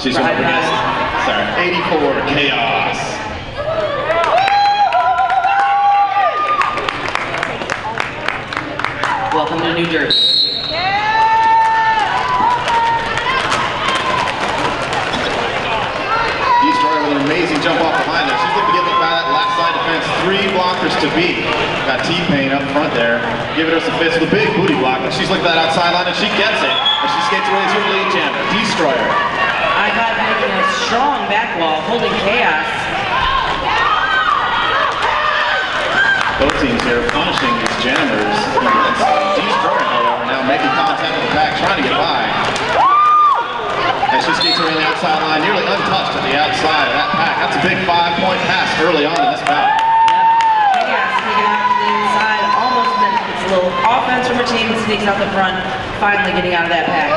She's up against, sorry, 84 Chaos. Welcome to New Jersey. With an amazing jump off the line there. She's looking to get by that last side defense. 3 blockers to beat. Got T-Pain up front there. Giving her some fits with a big booty block. And she's looking at that outside line and she gets it. And she skates away as your lead jammer. Destroyer. I5 making a strong back wall, holding Chaos. Both teams here punishing these jammers. Destroyer, however, now making contact with the back, trying to get by. As she skates away on the outside line, nearly untouched at the outside of that pack. That's a big 5-point pass early on in this bout. Yep, Chaos taking out to the inside, almost gets a little offense from her team and sneaks out the front, finally getting out of that pack.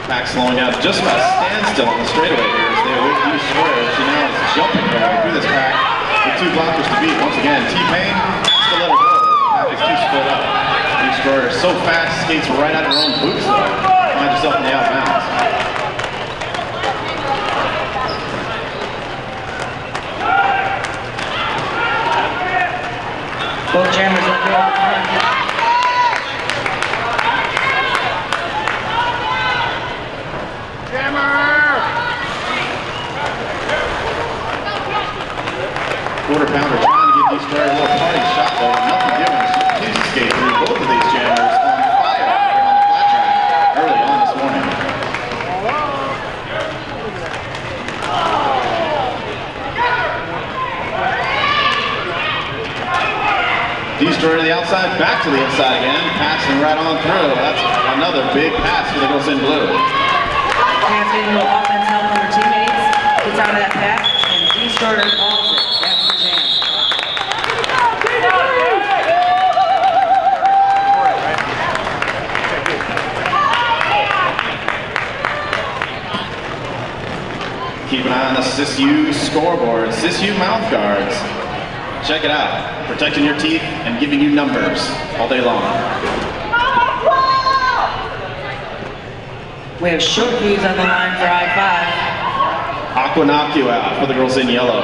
Pack slowing down just about standstill on the straightaway here as they await Destroyer. She now is jumping her way through this pack with 2 blockers to beat. Once again, T-Pain has to let her go. The pack is too split up. Destroyer so fast, skates right out of her own boots though. Finds herself in the outbounds. Both jammers up here on the front. Quarter pounder trying to get Destroyer a little party shot though, nothing doing. She continues to skate through both of these jammers on fire here on the flat track early on this morning. Destroyer to the outside, back to the inside again, passing right on through. That's another big pass for the girls in blue. Chaos getting a little offense help from her teammates, gets out of that pack, and Destroyer calls it. That's the jam. Keep an eye on the SysU scoreboard, SysU mouth guards. Check it out, protecting your teeth and giving you numbers all day long. We have short fuse on the line for I-5. Aqua knock you out for the girls in yellow.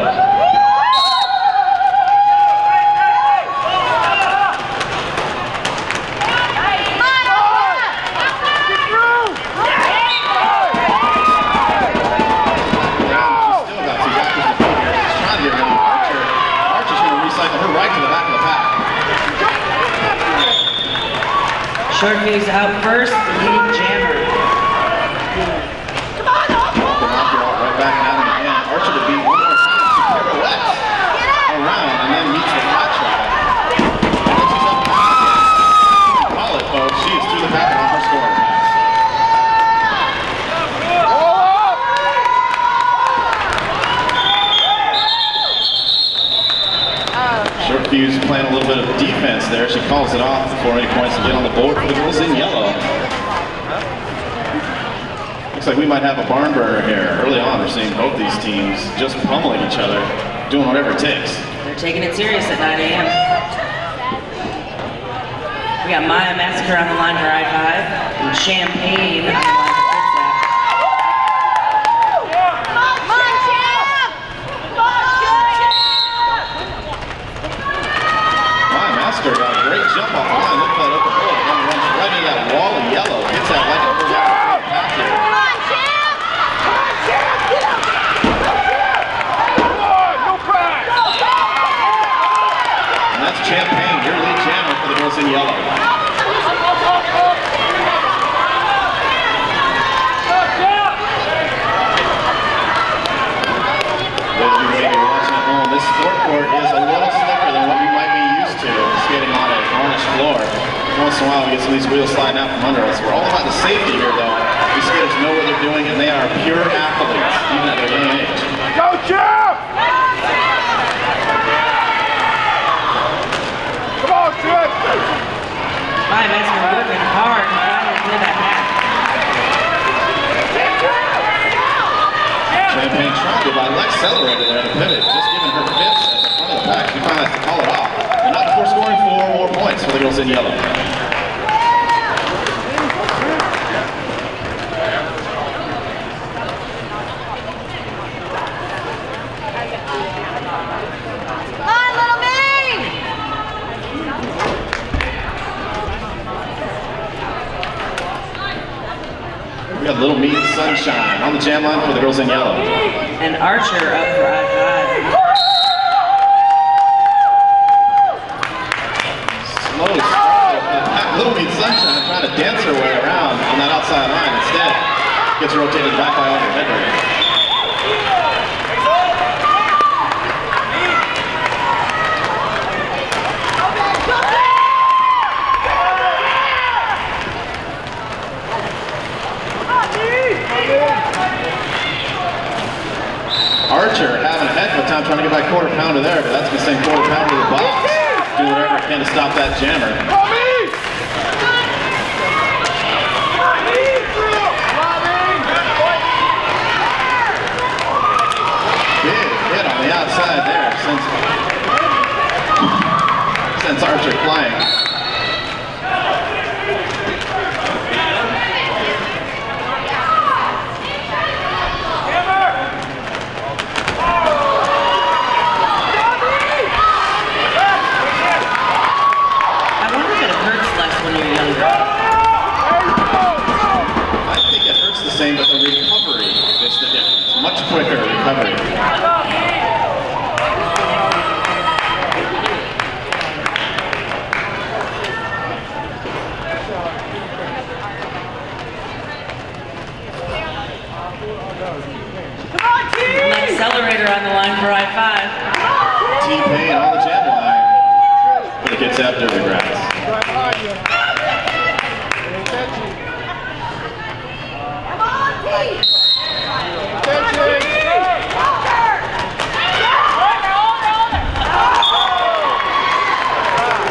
Short fuse out first, lead jammer. Come on, knock you out right back out again. Archer to beat one more time. She pirouettes around and then meets the flat track. And then she's up and out again. Call it, folks. She is through the pack on her scoring pass. Short fuse playing a little bit of defense there. She calls it off before any points to get on the board for the girls in yellow. Looks like we might have a barn burner here. Early on, we're seeing both these teams just pummeling each other, doing whatever it takes. They're taking it serious at 9 a.m. We got Maya Massacre on the line for I-5 and Champagne on the line for Kitsap. Got a great jump off the line. Look at that open hole. And runs right into that wall of yellow. Gets that like a first pack here. And that's Champagne, your lead jammer for the girls in yellow. Those of you may be watching at home, this sport court is a little slicker than what you might be used to skating on a varnished floor. Once in a while we get some of these wheels sliding out from under us. We're all about the safety here though. These skaters know what they're doing and they are pure athletes, even at their young age. Go Chip! Come on, Chip! Maya Massacre working hard to finally clear that pack. Champagne trying to by Lex accelerator there to pivot, just giving her fits at the front of the pack. She finally has to call it off. And not before scoring 4 more points for the girls in yellow. We got Little Meat Sunshine on the jam line for the girls in yellow. And Archer up for I-5. Slow start. Little Meat Sunshine trying to dance her way around on that outside line. Instead, gets rotated back by over Henry. Archer having a heck of a time trying to get by quarter pounder there, but that's going to send quarter pounder to the box. Do whatever it can to stop that jammer. Big hit on the outside there. Sends Archer flying. Same, but the recovery is the difference. Much quicker recovery. An accelerator on the line for I-5. T-Pain on the jam line for the Kitsap Derby Brats.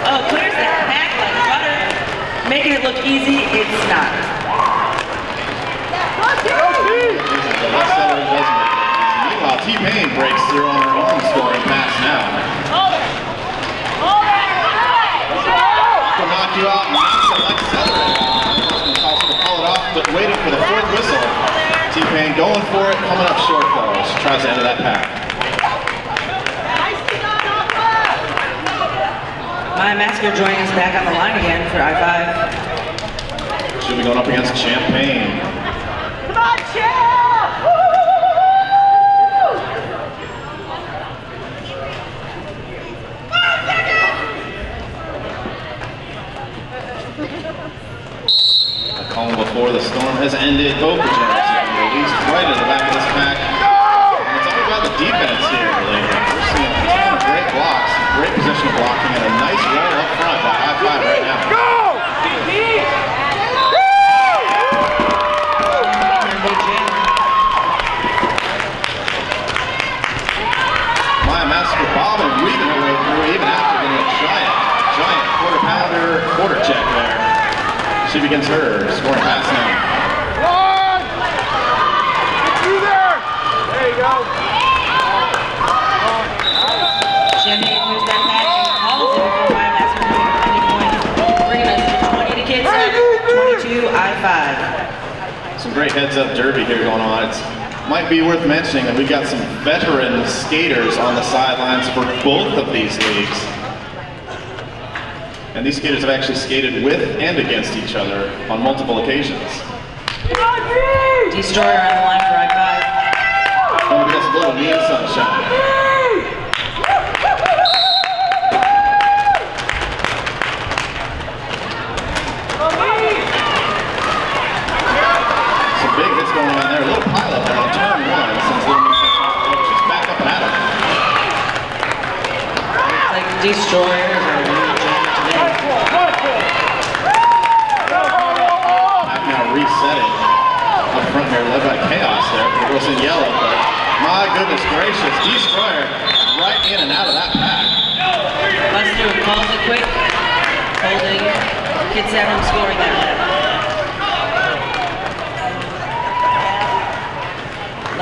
Oh, clears the pack like butter. Making it look easy, it's not. Meanwhile, T-Pain breaks through on her own scoring pass now. Will knock you out and knocks it like accelerator. Call it off, but waiting for the fourth whistle. T-Pain going for it, coming up short though. She tries to enter that pack. Maya Masker joining us back on the line again for I-5. She'll be going up against Champagne. Come on, Champ! The calm before the storm has ended. Both the jammers have been released right in the back of this pack. And it's all about the defense here, really. We're seeing a ton of great blocks, great positional blocking, and a nice roll up front by I-5 right now. Maya Masker bobbing and weaving her way through, even after getting a giant quarter pounder quarter check there. She begins her scoring pass now. One! Get through there! There you go. Champagne clears that pack and calls it before Maya Masker can make any points. Bringing us to 20 to Kitsap, 22 I-5. Some great heads-up derby here going on. It might be worth mentioning that we've got some veteran skaters on the sidelines for both of these leagues. And these skaters have actually skated with and against each other on multiple occasions. Destroyer on the line for I-5. Going against Little Meat Sunshine. Some big hits going on there. A little pilot there on turn one since Little Meat Sunshine just back up and at him. It's like Destroyers are really jamming today. Back now resetting up front here, led by Chaos there for the girls in yellow. But my goodness gracious, Destroyer right in and out of that pack. Buster calls it quick, holding Kitsap from scoring that one.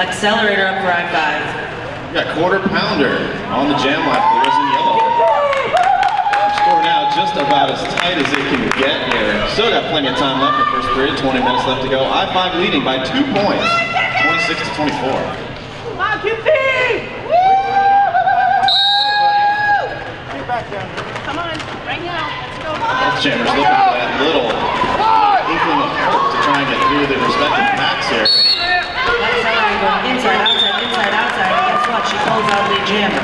Accelerator up for I-5. We got quarter pounder on the jam line for the girls in yellow. Score now just about as tight as it can get here. Still got plenty of time left in the first period, 20 minutes left to go. I-5 leading by 2 points, 26 to 24. Come on, Kitsap! Get back down. Come on, right now. Let's go. Both jammers looking for that little inkling of hope to try and get through the respective pack. here. That's Ellery going inside, outside, inside, outside. And guess what? She pulls out lead jammer.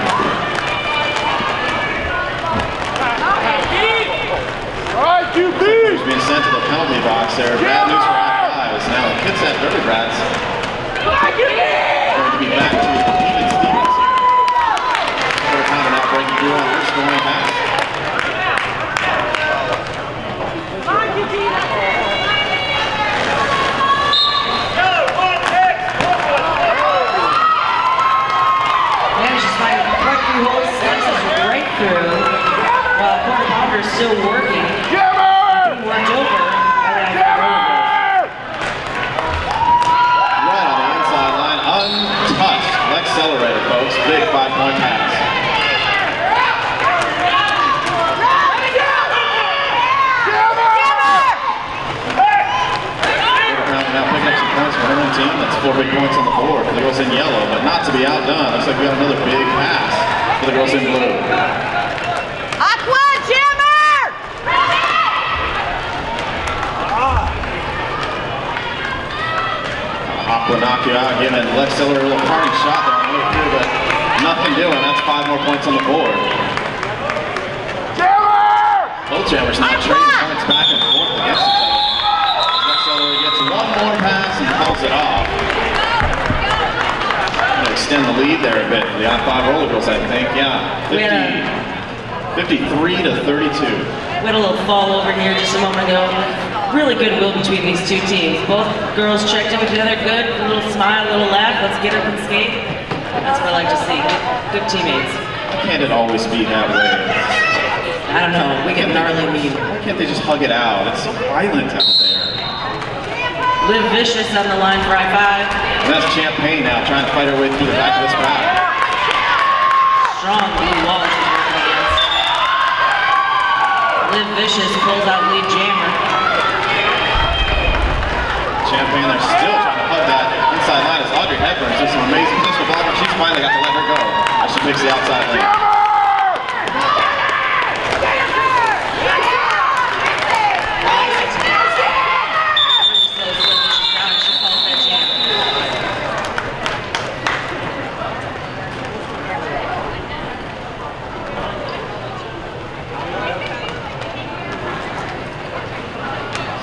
All right, QB. He's being sent to the penalty box there. Bad news for I-5 is now the Kitsap Dirty Brats going to be back to even Stevens here. Third time now breaking through on her scoring pass. Right through while quarter pounder is still working. Worked over by the Rollergirls. Right on the inside line, untouched. Accelerated, folks. Big 5-point pass. Now picking up some points for her own team. That's 4 big points on the board for the girls in yellow, but not to be outdone. Looks like we got another big pass for the girls in blue. Aqua Jammer! Aqua knock you out again, and Lex Siller a little party shot there on the way through, but nothing doing. That's 5 more points on the board. Both jammers now trading points back and forth against each other. Lex Siller gets one more pass and calls it off. Extend the lead there a bit for the I-5 Rollergirls, I think. Yeah, 53 to 32. We had a little fall over here just a moment ago. Really good will between these two teams. Both girls checked in with each other. Good, a little smile, a little laugh. Let's get up and skate. That's what I like to see. Good teammates. Why can't it always be that way? I don't know. We get gnarly mean. Why can't they just hug it out? It's so violent out there. Liv Vicious on the line for I-5. And that's Champagne now trying to fight her way through the back of this pack. Strong blue wall she's working against. Liv Vicious pulls out lead jammer. Champagne, they're still trying to hug that inside line as Audrey Hepburn does some amazing pistol blocking. She's finally got to let her go as she picks the outside lane.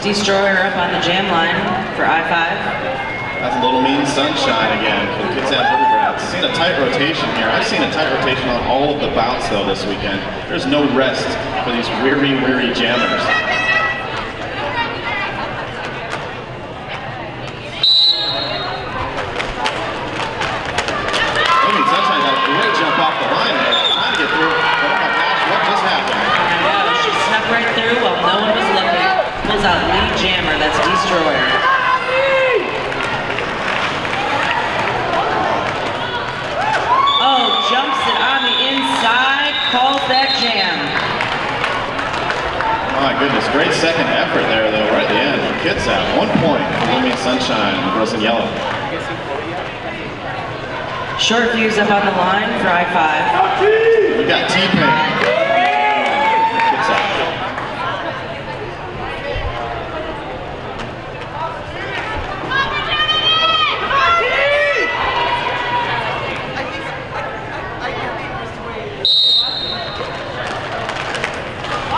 Destroyer up on the jam line for I-5. That's a little mean sunshine again for the Kitsap Dirty Brats. Seen a tight rotation here. I've seen a tight rotation on all of the bouts though this weekend. There's no rest for these weary jammers. Sunshine got a great jump off the line there, trying to get through. But oh my gosh, what just happened? I know, she snuck right through while no one was looking. Pulls out lead jammer, that's Destroyer. Oh, jumps it on the inside, calls that jam. My goodness, great second effort there though, right at the end. Kitsap, 1 point for Blooming Sunshine, the girls in yellow. Short fuse up on the line for I-5. We got T-Pain. Kitsap.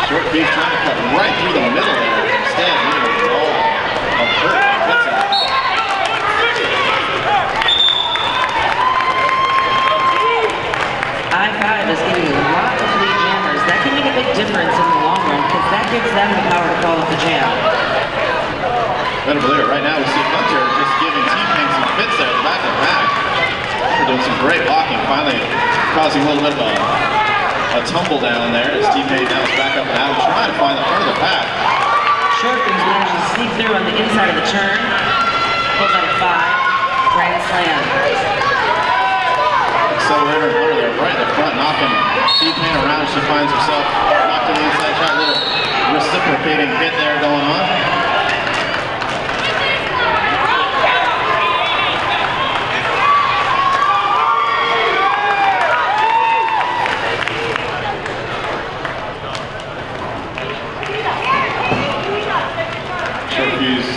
Short fuse trying to cut right through the middle there. Instead, leaving a roll of hurt by Kitsap. I-5 is getting a lot of lead jammers. That can make a big difference in the long run because that gives them the power to call up the jam. Better believe it. Right now we see Hunter just giving T-Pain some fits there at the back of the pack. They're doing some great blocking, finally causing a little bit of a tumble down there as T-Pain now is back up and out, trying to find the front of the pack. Short fuse manages to sneak through on the inside of the turn. Pulls out a 5. Grand slam. Accelerator and Hunter there right in the front, knocking T-Pain around as she finds herself knocked to the inside shot. A little reciprocating hit there going on. Short fuse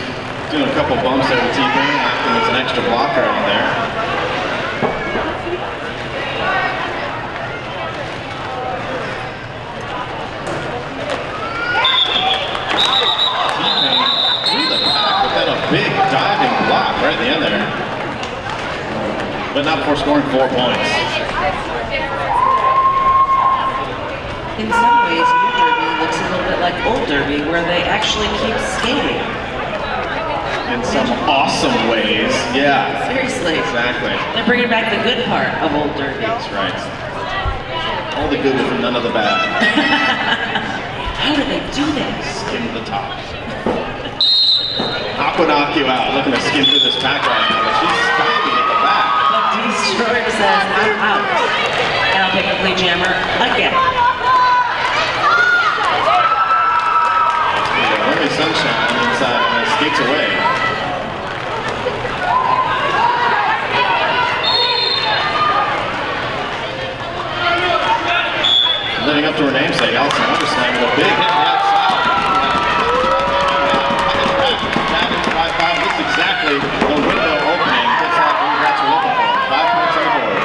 doing a couple bumps there with T-Pain after acting as an extra blocker out there. Through the pack, but then a big diving block right at the end there. But not before scoring 4 points. In some ways, new derby looks a little bit like old derby, where they actually keep skating. In some awesome ways, yeah. Seriously. Exactly. They're bringing back the good part of old derby. That's right. All the good with none of the bad. How do they do this? Skim to the top. Aqua knock you out, looking to skim through this pack right now, but she's stymied at the back. But Destroyer says, I'm out. And I'll pick a flea jammer again. Only sunshine inside and skates away. Living up to her namesake, Allison Underslam with a big hit to the outside. That is I-5. This is exactly the window opening. Kitsap and Brats are looking for. 5 points on the board.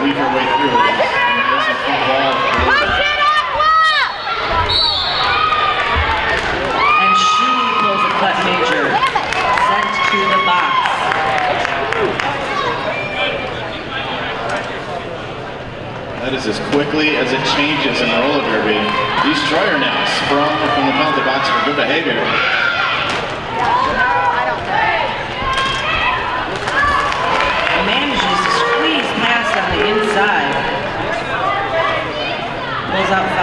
Weave her way through it. And she pulls a cut major. Sent to the box. That is as quickly as it changes in roller derby. Destroyer now sprung from the penalty box for good behavior. Manages to squeeze past on the inside. Pulls out 5.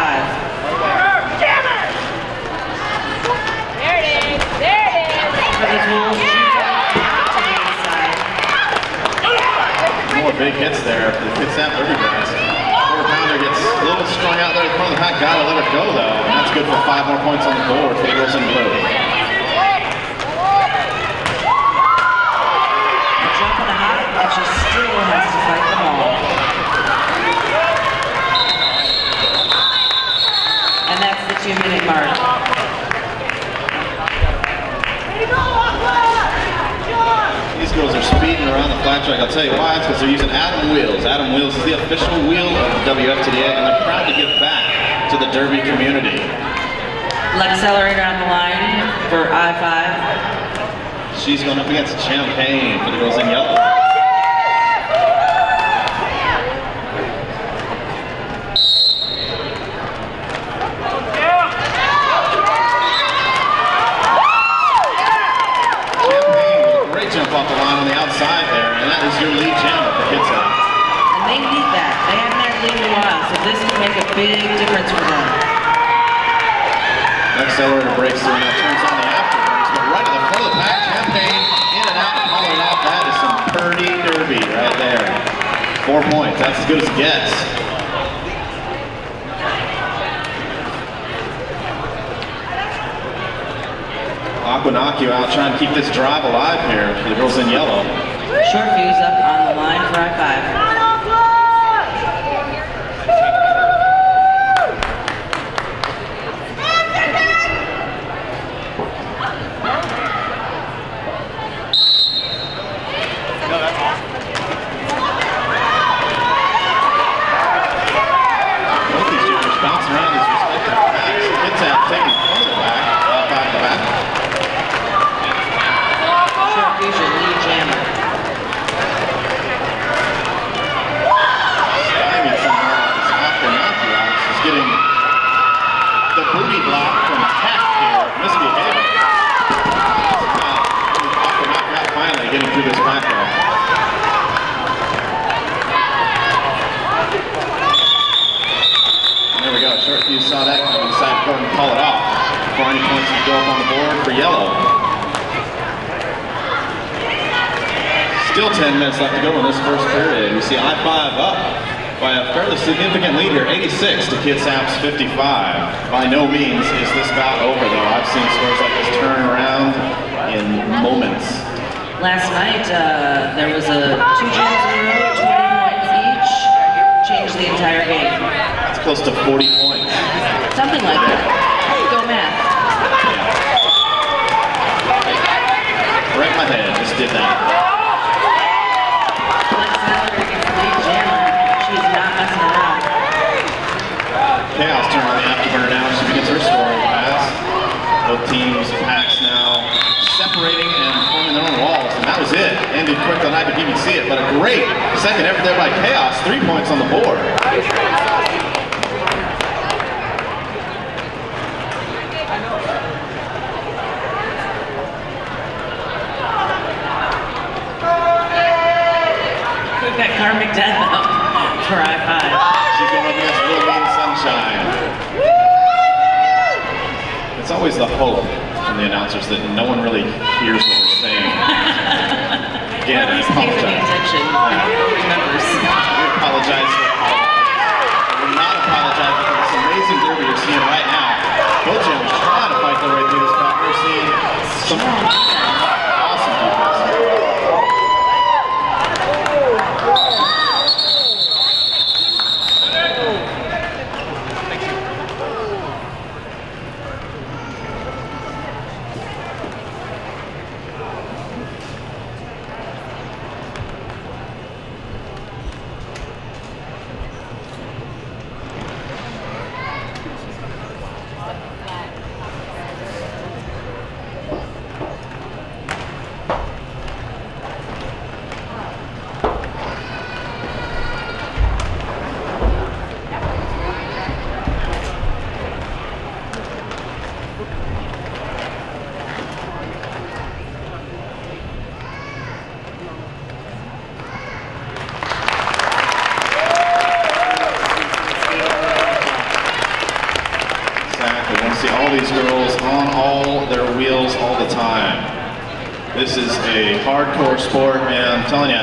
There it is. There it is. For the tool, she to the inside. More big hits there for the Kitsap Rollergirls. 4-pounder gets a little strung out there in front of the pack. Gotta let her go though. And that's good for 5 more points on the board for the girls in blue. But she still has to fight them all. And that's the 2-minute mark. These girls are speeding around the flat track. I'll tell you why. It's because they're using Adam Wheels. Adam Wheels is the official wheel of WFTDA, and they're proud to give back to the derby community. Accelerator on the line for I-5. She's going up against Champagne for the girls in yellow. Jump off the line on the outside there, and that is your lead jammer for Kitsap. And they need that. They haven't had lead in a while, so this can make a big difference for them. Accelerator breaks through, now turns on the afterburners, but right to the front of the pack, Champagne in and out and following off. That is some purdy derby right there. 4 points, that's as good as it gets. Aqua knock you out, trying to keep this drive alive here for the girls in yellow. Short fuse up on the line for I-5. Both these jammers bouncing around these respective packs. Kitsap taking front of the pack, I-5 in the back. Short fuse your lead jammer. Stymied somehow, this Aqua knock you out. She's getting the booty block from Tech here, misbehaving. Aqua knock you out finally, getting through this pack there. There we go, short fuse saw that coming, decided to go ahead and call it off before any points would go up on the board for yellow. Still 10 minutes left to go in this first period. We see I-5 up by a fairly significant lead here, 86 to Kitsap's 55. By no means is this bout over, though. I've seen scores like this turn around in moments. Last night, there was a 2 jams in a row, 20 points each, changed the entire game. That's close to 40 points. Something like that. Go math. Yeah. Right in my head, just did that. Chaos turn on the afterburner now. She begins her scoring pass. Both teams' packs now separating and forming their own walls. And that was it. Ended quick on I didn't even see it, but a great second effort there by Chaos. 3 points on the board. We've got karmic death up for I-5. She's going up against Little Mean Sunshine. It's always the hope from the announcers that no one really hears what we're saying. Again, I apologize. Remembers. We apologize. We're not apologizing for this amazing derby you're seeing right now. Both gyms trying to fight their way through this pack. We're seeing some awesome defense. These girls on all their wheels all the time. This is a hardcore sport, man. I'm telling you,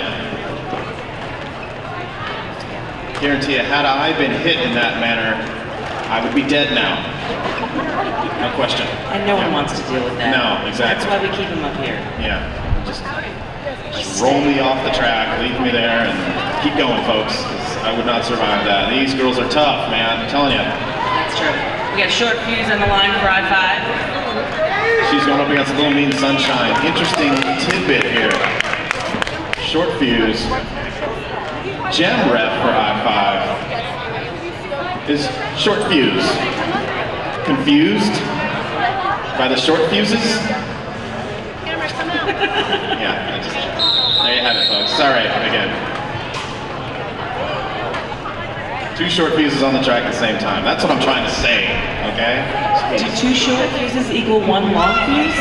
guarantee you, had I been hit in that manner, I would be dead now. No question. And no one wants to deal with that. No, exactly. That's why we keep them up here. Yeah. Just roll me off the track, leave me there, and keep going, folks. 'Cause I would not survive that. These girls are tough, man. I'm telling you. That's true. We got Short Fuse on the line for I-5. She's going up against Little Mean Sunshine. Interesting tidbit here. Short Fuse, gem rep for I-5, is Short Fuse. Confused by the short fuses? Yeah, there you have it, folks. Sorry, again. 2 short fuses on the track at the same time. That's what I'm trying to say, okay? Do 2 short fuses equal 1 long fuse?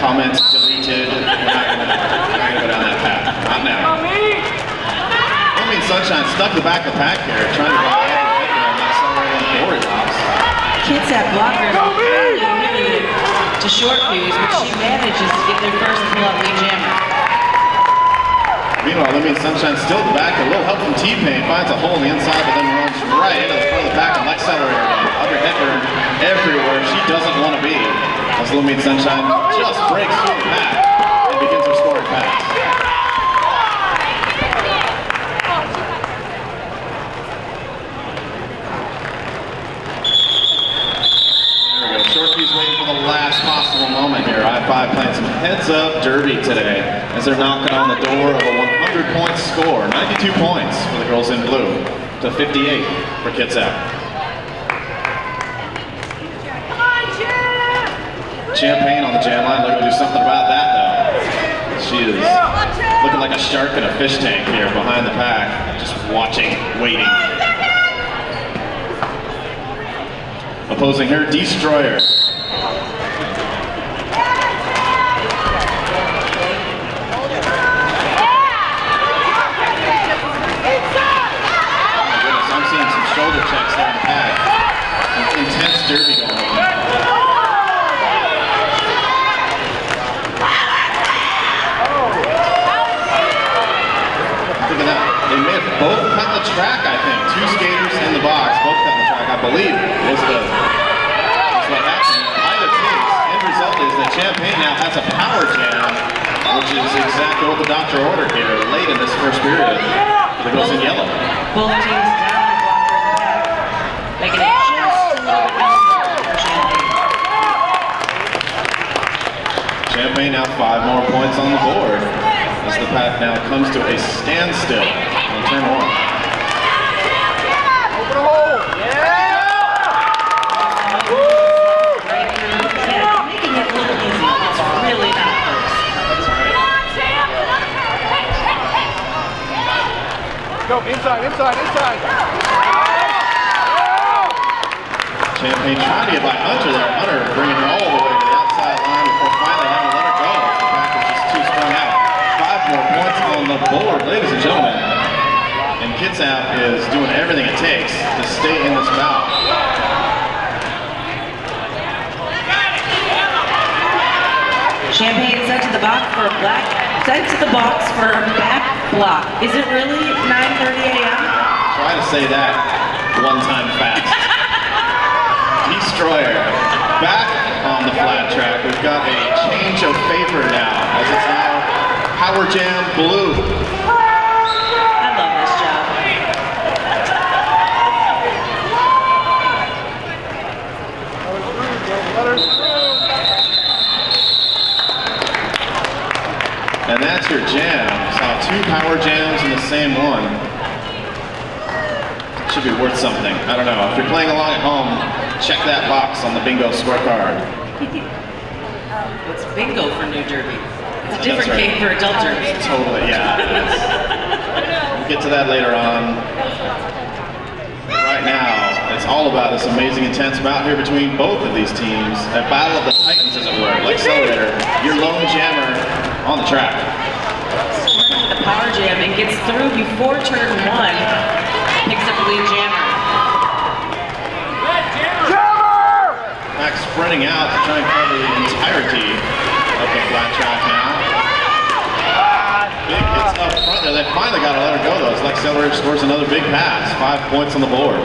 Comments deleted. We're not gonna go down that path. Not now. I mean, Sunshine stuck the back of the pack here, trying to buy glory loss. Kitsap blocked her really limited to short fuse, but she manages to get their first pull up lead jammer. Meanwhile, Little Mean Sunshine still at the back. A little help from T-Pain. Finds a hole on the inside, but then runs right into the front of the pack and accelerator again. Upper head burn everywhere she doesn't want to be. As Little Mean Sunshine just breaks through the pack and begins her scoring pass. There we go. Short fuse waiting for the last possible moment here. I-5 playing some heads-up derby today as they're knocking on the door of a 100-point score. 92 points for the girls in blue to 58 for Kitsap. Champagne on the jam line, looking to do something about that though. She is looking like a shark in a fish tank here behind the pack, just watching, waiting. Opposing her, Destroyer. Shoulder checks there in the pack. Intense derby going on. They may have both cut the track, I think. Two skaters in the box, both cut the track, I believe, was what happened. In either case, end result is that Champaign now has a power jam, which is exactly what the doctor ordered here late in this first period. It goes in yellow. Both teams down the blocker in the back, making it just a little bit easier for Champaign. Champaign now 5 more points on the board as the pack now comes to a standstill on turn 1. Open a hole. Yeah! Right through, yeah, making it look easy. It's really not close. Go inside, inside, inside. Champaign trying to get by Hunter there. Hunter bringing her all the way to the outside line before finally having to let her go. The pack is just too strung out. 5 more points on the board, ladies and gentlemen. And Kitsap is doing everything it takes to stay in this bout. Champaign sent to the box for a back block. Is it really 9:30 a.m.? Try to say that one time fast. Destroyer back on the flat track. We've got a change of favor now as it's now Power Jam Blue. I love this job. And that's your jam. Saw 2 power jams in the same one. Should be worth something. I don't know. If you're playing along at home, check that box on the bingo scorecard. It's bingo for New Derby. It's a different game for adult derby. Totally, yeah. We'll get to that later on. Right now, it's all about this amazing, intense bout here between both of these teams. A battle of the titans, as it were, like Accelerator. Your lone jammer on the track. The power jam and gets through before turn 1. Picks up the lead jammer. Back sprinting out to try and cover the entirety of the flat track now. Big hits up front there. They finally got to let her go though. It's like Accelerator scores another big pass. 5 points on the board.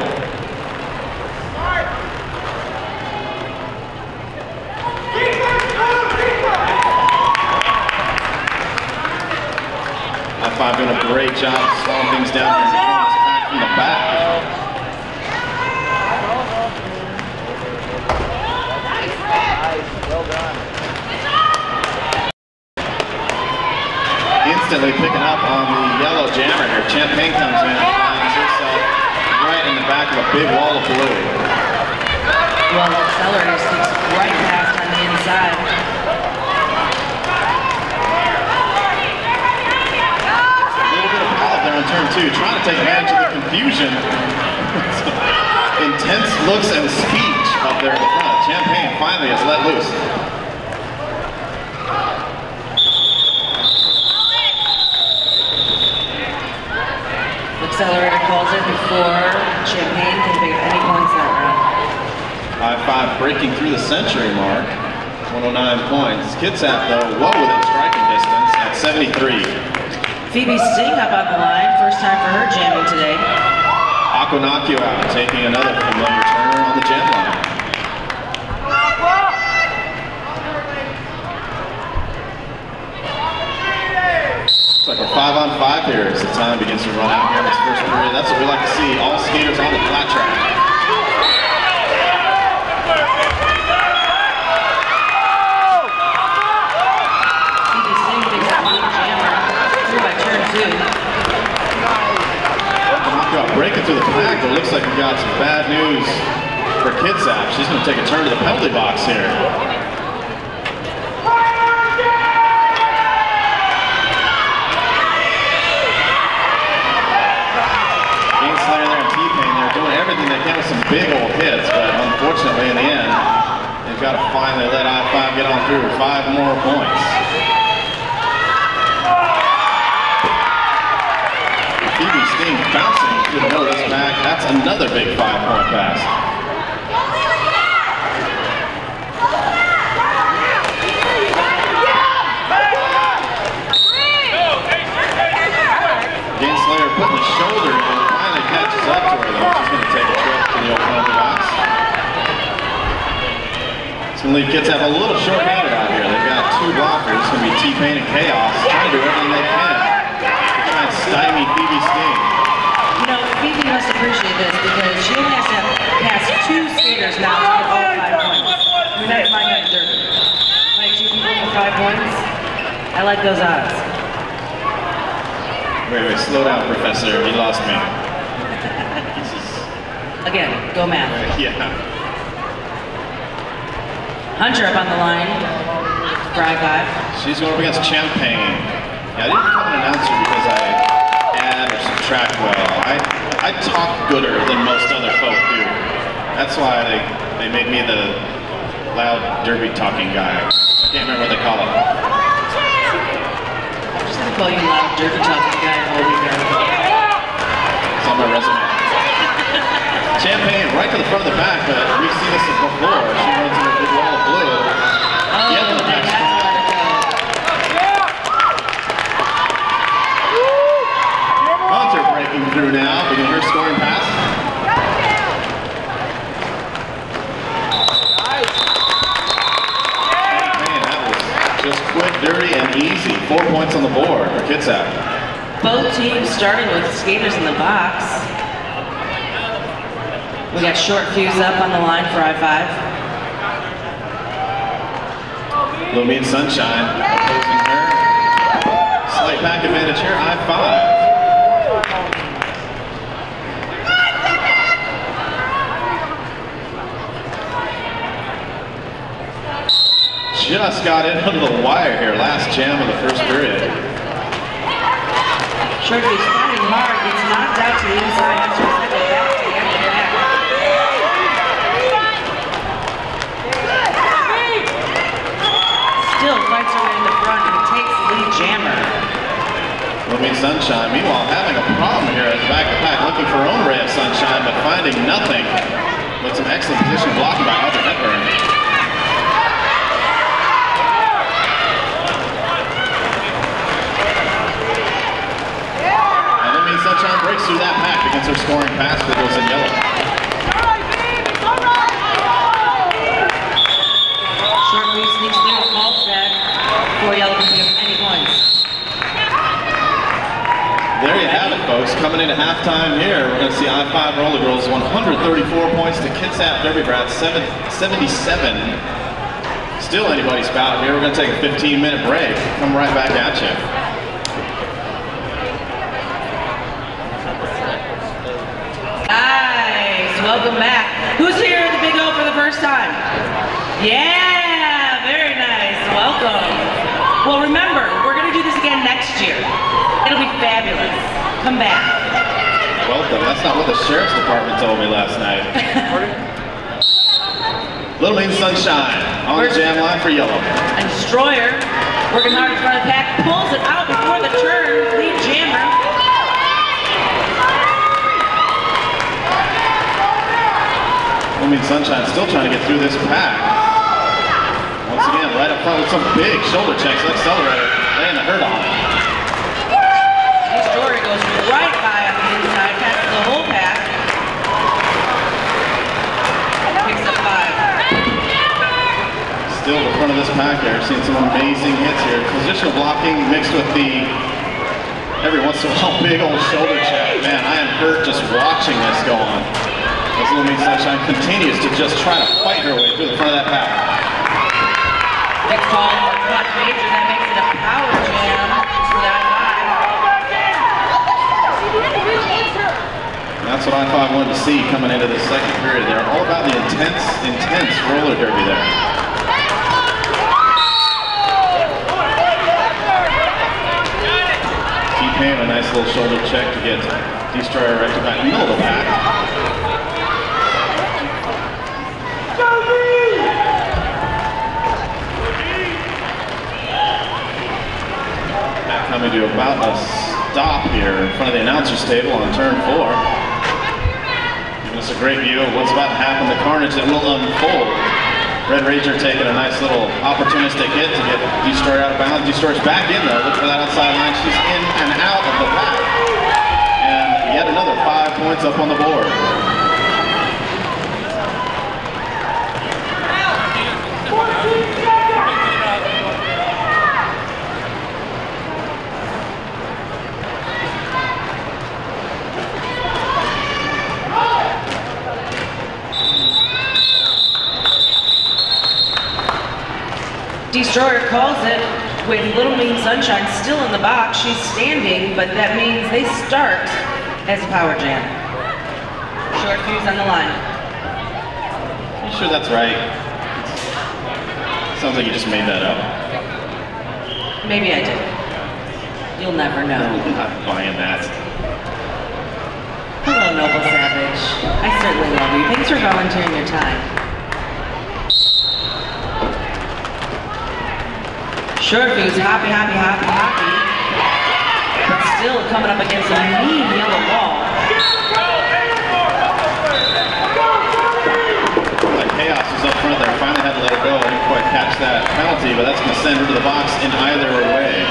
I-5 doing a great job slowing things down here. This pack from the back. Well done. Instantly picking up on the yellow jammer here. Champaign comes in and finds herself right in the back of a big wall of blue. Well, Accelerator sneaks right past on the inside. On turn 2, trying to take advantage of the confusion. Intense looks and speech up there in the front. Champaign finally has let loose. Accelerator calls it before Champaign can pick up any points that round. I-5 breaking through the century mark. 109 points. Kitsap though, well within striking distance at 73. Phoebe Sting up on the line, first time for her jamming today. Aquanaccio out, taking another familiar turn on the jam line. Looks like we're 5-on-5 here as the time begins to run out here in this first period. That's what we like to see, all skaters on the flat track. Phoebe Sting picks up one jammer. By turn 2. Breaking through the pack, but it looks like we've got some bad news for Kitsap. She's going to take a turn to the penalty box here. Slayer there and T-Pain, they're doing everything they can with some big old hits, but unfortunately in the end, they've got to finally let I-5 get on through with 5 more points. Phoebe Sting bouncing through the middle of this pack. That's another big 5-point pass. Slayer putting Gonna leave Kitsap a little short-handed out here. They've got two blockers. It's gonna be T-Pain and Chaos trying to do everything they can to try and stymie Phoebe Sting. You know, Phoebe must appreciate this because she only has to pass 2 skaters now to get all 5 points. I mean, that's my kind of derby. Like 2 people for 5 points. I like those odds. Wait, slow down, Professor. You lost me. Again, go math. Yeah. Hunter up on the line for I-5. She's going up against Champagne. Yeah, I didn't become an announcer because I add or subtract well. I talk gooder than most other folk do. That's why they made me the loud derby talking guy. Can't remember what they call it. I'm just gonna call you loud derby talking guy all weekend. It's on my resume. Champagne right to the front of the back, but we've seen this before. She runs in a big wall of blue. Oh, Yellow in the they back. have to let it go. Hunter breaking through now, beginning her scoring pass. Man, that was just quick, dirty, and easy. 4 points on the board for Kitsap. Both teams starting with skaters in the box. We got Short Fuse up on the line for I-5. Little Mean Sunshine opposing her. Slight back advantage here, I-5. Just got in under the wire here, last jam of the first period. Short Fuse fighting hard, gets knocked out to the inside, has to reset it back to the end of the back. Still fights her way in the front and takes the lead jammer. Little Mean Sunshine, meanwhile, having a problem here at the back of the pack, looking for her own ray of sunshine, but finding nothing. With some excellent position blocking by Audrey Hepburn. And Little Mean Sunshine breaks through that pack against her scoring pass that goes in yellow. Short Fuse sneaks through a ball set before yellow can give any points. There you have it, folks. Coming into halftime here, we're going to see I-5 Rollergirls 134 points to Kitsap Derby Brats 77. Still anybody's bout here. We're going to take a 15-minute break. Come right back at you. Nice. Welcome back. Who's here at the Big O for the first time? Yeah, very nice. Welcome. Well, remember, we're going to do this again next year. It'll be fabulous. Come back. Welcome. That's not what the Sheriff's Department told me last night. Little Mean Sunshine on the jam line for yellow. And Destroyer, working hard in front of the pack, pulls it out before the turn. Lead jammer. Little Mean Sunshine still trying to get through this pack. Once again, right up front with some big shoulder checks. Accelerator, laying the hurt on it. Destroyer goes right by on the inside, passes the whole pack. Picks up 5. Still the front of this pack there, seeing some amazing hits here. Positional blocking mixed with the every once in a while big old shoulder check. Man, I am hurt just watching this go on. As Little Mean Sunshine continues to just try to fight her way through the front of that pack. Next call for a clutch major, that makes it a power jam for that And that's what I-5 wanted to see coming into the second period. They're all about the intense roller derby there. T-Pain, a nice little shoulder check to get Destroyer right to back middle of the pack. Back coming to about a stop here in front of the announcer's table on turn 4. Giving us a great view of what's about to happen, the carnage that will unfold. Red Ranger taking a nice little opportunistic hit to get Destroyer out of bounds. Destroyer's back in though, look for that outside line. She's in and out of the pack. And yet another 5 points up on the board. Destroyer calls it with Little Mean Sunshine still in the box. She's standing, but that means they start as a power jam. Short fuse on the line. You sure that's right? Sounds like you just made that up. Maybe I did. You'll never know. I'm not buying that. Hello, Noble Savage. I certainly love you. Thanks for volunteering your time. Short fuse, hoppy, hoppy, hoppy, hoppy. But still coming up against a mean yellow wall. Like Chaos was up front there, finally had to let her go. Didn't quite catch that penalty, but that's going to send her to the box in either way.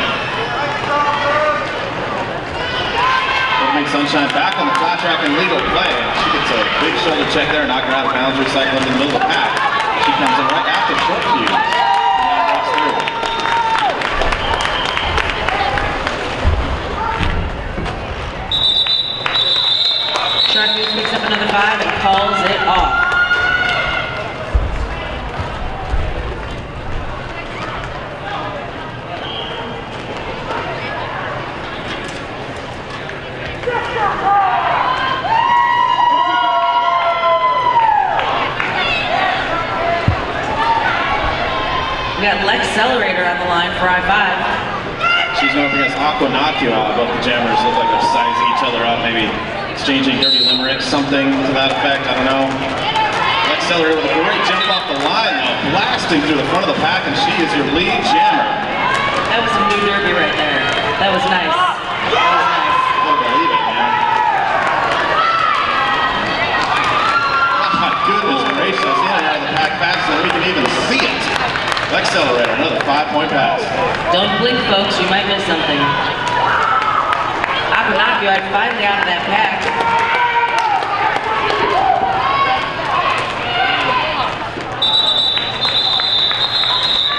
Sunshine back on the flat track and legal play. She gets a big shoulder check there, knock her out of bounds, recycling in the middle of the pack. She comes in right after short fuse. Now walks through. Short fuse picks up another 5 and calls it off. We got Lex Accelerator on the line for I-5. She's going up against Aqua Noctua. Both the jammers look like they're sizing each other up, maybe exchanging dirty limericks, something to that effect, I don't know. Lex Accelerator with a great jump off the line now, blasting through the front of the pack, and she is your lead jammer. That was some new derby right there. That was nice. That was nice. I don't believe it, man. Oh my goodness gracious, in and out of the pack faster than we can even see it. Accelerator, another 5-point pass. Don't blink, folks, you might miss something. Aqua Noctua finally out of that pack.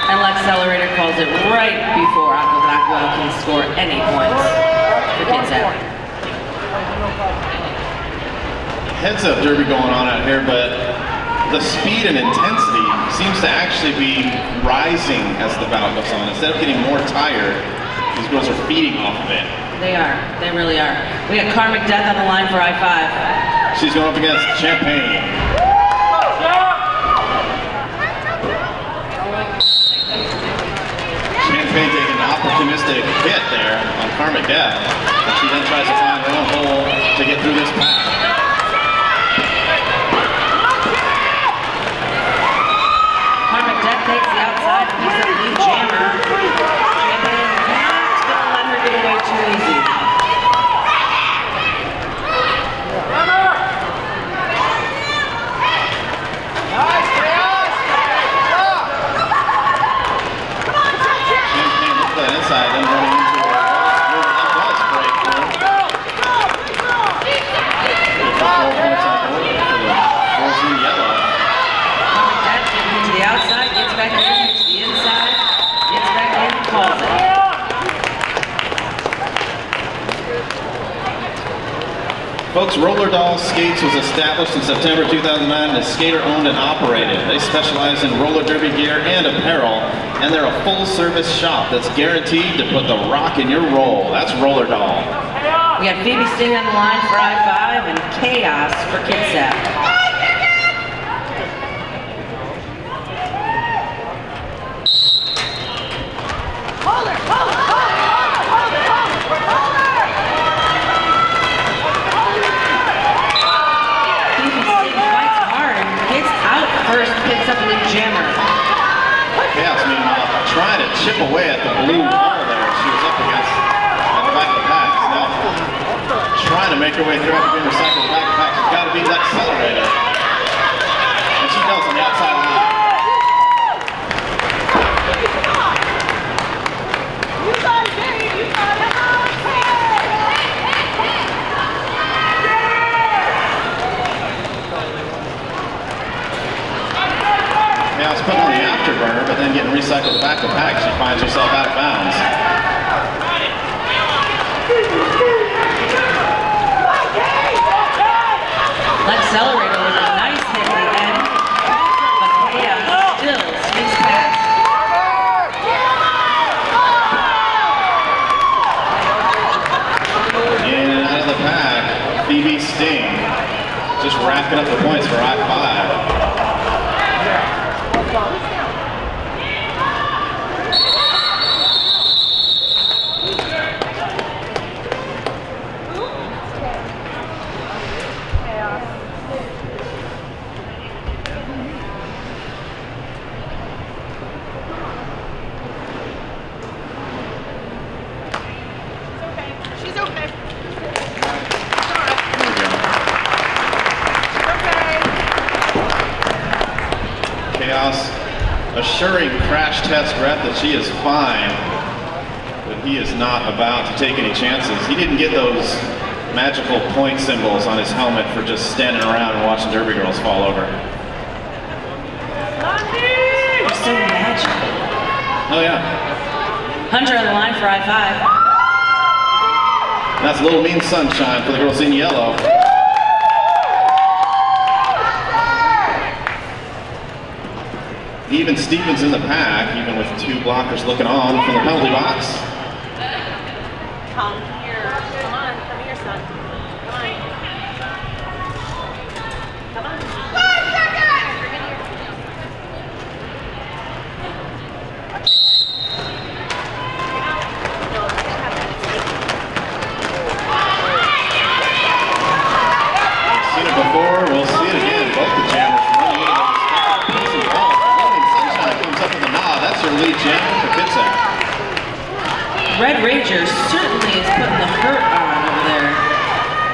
And Lex Accelerator calls it right before Aqua Noctua can score any points for Kitsap. Heads-up derby going on out here, but the speed and intensity seems to actually be rising as the bout goes on. Instead of getting more tired, these girls are feeding off of it. They are. They really are. We got Karmic Death on the line for I-5. She's going up against Champagne. Champagne taking an opportunistic hit there on Karmic Death. And she then tries to find her own hole to get through this pack. Takes the outside, he's a lead jammer. Champagne not gonna let her get away too easy. Champagne looked that inside, then running into her. That does break through. 4 points on board for the girls in yellow. To the outside, gets back in, to the inside, gets back in, calls it. Folks, Rollergirls Skates was established in September 2009 as skater-owned and operated. They specialize in roller derby gear and apparel, and they're a full-service shop that's guaranteed to put the rock in your roll. That's Rollerdoll. We got Phoebe Sting on the line for I-5 and Chaos for Kitsap. First picks up a lead jammer. Chaos, meanwhile, trying to chip away at the blue wall there she was up against at the back of the pack. Now, trying to make her way through after being recycled the back of the pack. She's got to beat that Accelerator. And she does on the outside line. Chaos putting on the afterburner, but then getting recycled back to pack. She finds herself out of bounds. Accelerator with a nice hit at the end, but Chaos still sneaks past. BB Sting. Just racking up the points for I-5. Assuring crash test Brett that she is fine, but he is not about to take any chances. He didn't get those magical point symbols on his helmet for just standing around and watching Derby girls fall over. They're so magical. Oh yeah. Hunter on the line for I-5. That's Little Mean Sunshine for the girls in yellow. Even Stevens in the pack, even with two blockers looking on from the penalty box. Come here. Come on. Come here, son. Come on. Come on. 5 seconds! We've seen it before, we'll see it again. Both the jammers running into the piece of ball. Sunshine comes up with a nod. That's your lead jammer for Kitsap. Red Ranger certainly is putting the hurt on over there.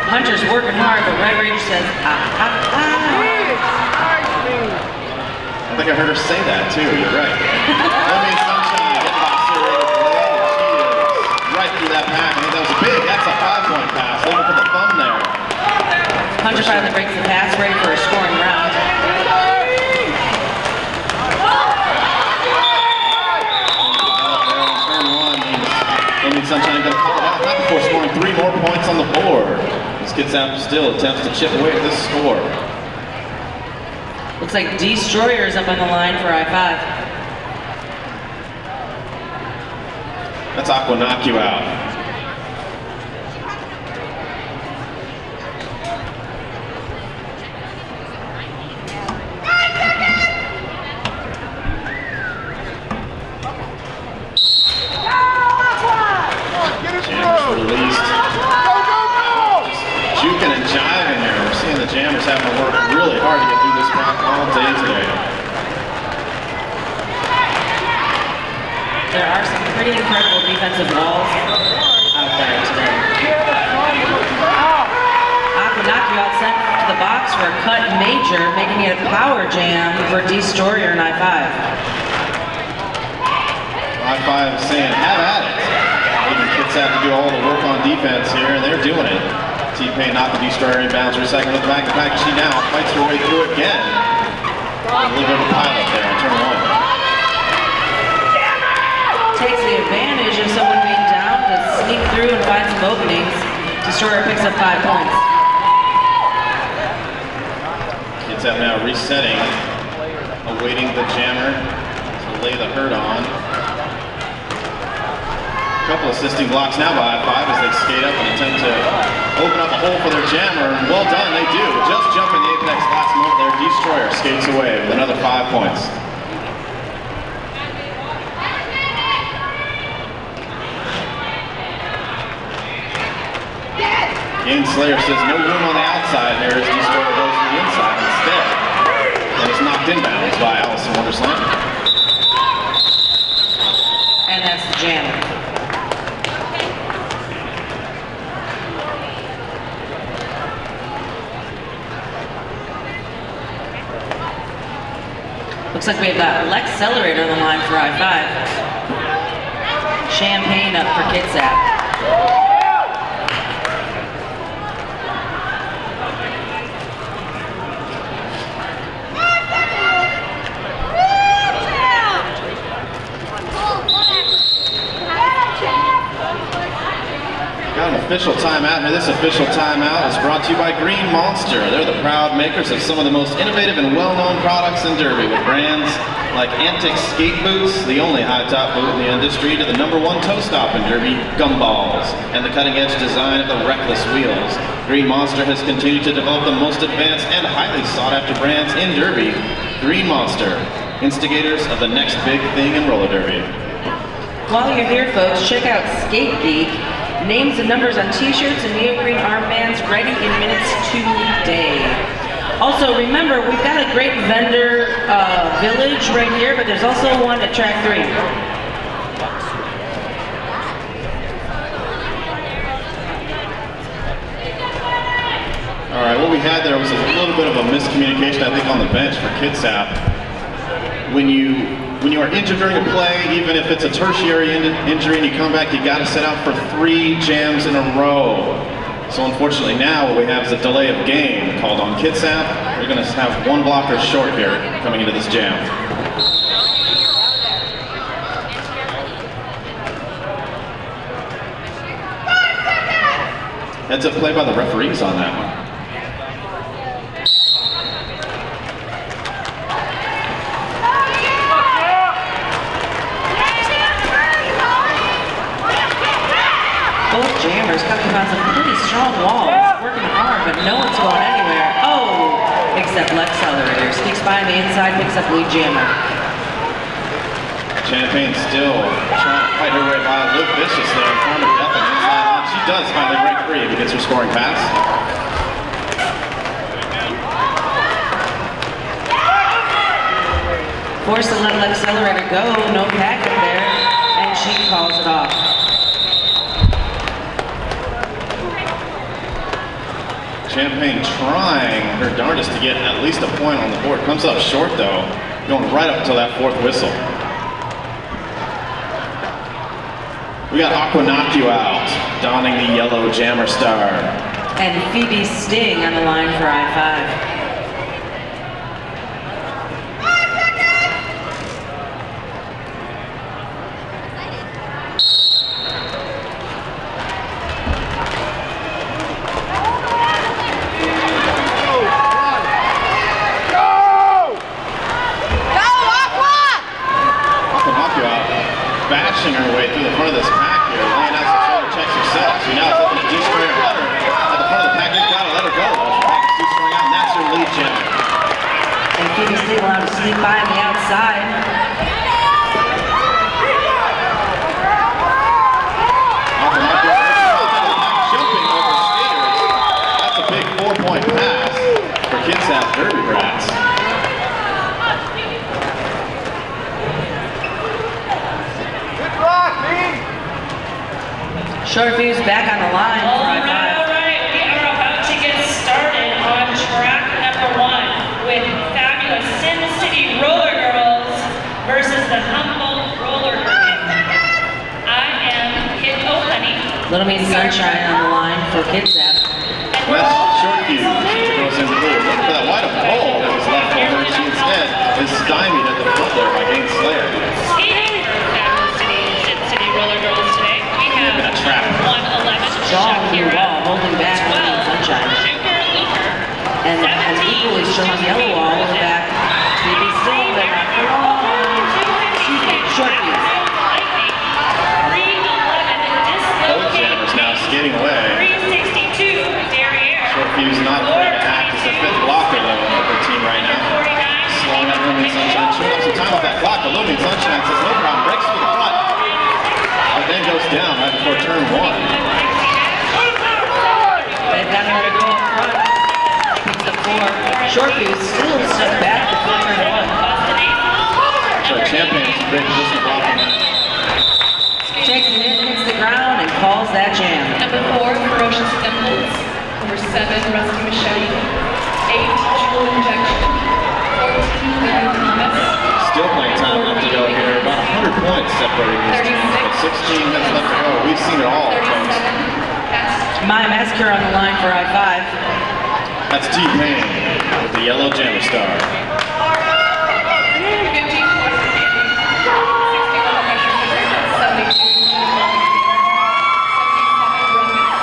Hunter's working hard, but Red Ranger says, ah, ah, ah. I think I heard her say that too, you're right. Little Mean Sunshine getting by serrated blade, and she is right through that pack. I think that was big. That's a 5-point pass. Looking for the thumb there. Hunter finally breaks the pass, ready for a scoring round. Sunshine going to call it out, not before scoring 3 more points on the board. This Kitsap still attempts to chip away at this score. Looks like Destroyer's up on the line for I-5. That's Aqua knock you out. Released. Just juking and jiving here. We're seeing the jammers having to work really hard to get through this pack all day today. There are some pretty incredible defensive walls out there today. Aqua knock you out sent to the box for a cut major, making it a power jam for Destroyer and I-5. I-5 is saying, have at it. Even Kitsap to do all the work on defense here, and they're doing it. T-Pain not the Destroyer inbounds for a second with the back of the pack. She now fights her way through again. A little bit of a pilot there on turn 1. Takes the advantage of someone being down to sneak through and find some openings. Destroyer picks up 5 points. Kitsap now resetting, awaiting the jammer to lay the hurt on. Couple assisting blocks now by I-5 as they skate up and attempt to open up a hole for their jammer. And well done, they do. Just jumping the apex last moment there. Destroyer skates away with another 5 points. Game Slayer says no room on the outside there as Destroyer goes to the inside instead. And it's knocked inbounds by Allison Wonderslam. And that's the jammer. Looks like we have got Lex Accelerator on the line for I-5. Champagne up for Kitsap. Got an official timeout here. This official timeout is brought to you by Green Monster. They're the proud makers of some of the most innovative and well-known products in Derby, with brands like Antic Skate Boots, the only high-top boot in the industry, to the #1 toe stop in Derby, Gumballs, and the cutting-edge design of the Reckless wheels. Green Monster has continued to develop the most advanced and highly sought-after brands in Derby. Green Monster, instigators of the next big thing in roller derby. While you're here, folks, check out Skate Geek. Names and numbers on t-shirts and neoprene armbands ready in minutes today. Also, remember, we've got a great vendor village right here, but there's also one at track 3. All right, what we had there was a little bit of a miscommunication, I think, on the bench for Kitsap. When you are injured during a play, even if it's a tertiary injury and you come back, you got to sit out for 3 jams in a row. So unfortunately now what we have is a delay of game called on Kitsap. We're going to have 1 blocker short here coming into this jam. Heads up play by the referees on that one. Both jammers coming on some pretty strong walls, working hard, but no one's going anywhere. Oh, except Lex Accelerator. Sneaks by on the inside, picks up lead jammer. Champagne still trying to fight her way by. Liv Vicious there, Carmen Death on the inside line. She does finally break free if he gets her scoring pass. Forced to let Lex Accelerator go, no packet there, and she calls it off. Champagne trying her darndest to get at least a point on the board. Comes up short though, going right up until that 4th whistle. We got Aqua Knock You Out, donning the yellow jammer star. And Phoebe Sting on the line for I-5. Bashing her way through the front of this pack here, laying out some shoulder checks herself. She now is looking to destroy her letter at the front of the pack. You've got to let her go. The pack is destroying out, and that's her lead jammer. And Phoebe Sting allowed to sneak by on the outside. Jumping over skaters. That's a big 4-point pass for Kitsap Derby Brats. Short fuse back on the line for I-5. All right, we are about to get started on track #1 with fabulous Sin City Rollergirls versus the Humboldt Rollergirls. I am Hit O'Honey. Little Miss Sunshine on the line for Kitsap. West short fuse goes in blue. Looking for that wide of hole that was left for her. She instead is stymied at the front there by Gaines Slayer. Skating for fabulous Sin City Rollergirls today. We have a trap. 111 Strong blue Shakira, wall, holding back Little Miss Sunshine. And an equally strong yellow wall, holding back Phoebe Sting, but not for long. Excuse me, short fuse. Both jammers now skating away. 362 Derriere. Short fuse not afraid to act as the 5th blocker though of her team right now. Slowing down Little Miss Sunshine, chewing up some time off that clock, but Little Miss Sunshine says no problem, breaks through the front. But then goes down right before turn 1. They've got to let her go up front. Picks up 4. Short fuse still stuck back before turn 1. So Champagne's a great position blocking that. Takes it in, hits the ground, and calls that jam. Number 4, Ferocious Impulse. Number 7, Rusty Machete. 8, Jewel Injection. 14, Larry Thomas. Still plenty of time left to go here. About 100 points separating these teams, but 16 minutes left to go. We've seen it all, folks. 37, My Massacre on the line for I-5. That's T-Pain with the yellow jammer star. 15, Western Candy. 61, Pressure Cooker. 72, 77, Ruckus.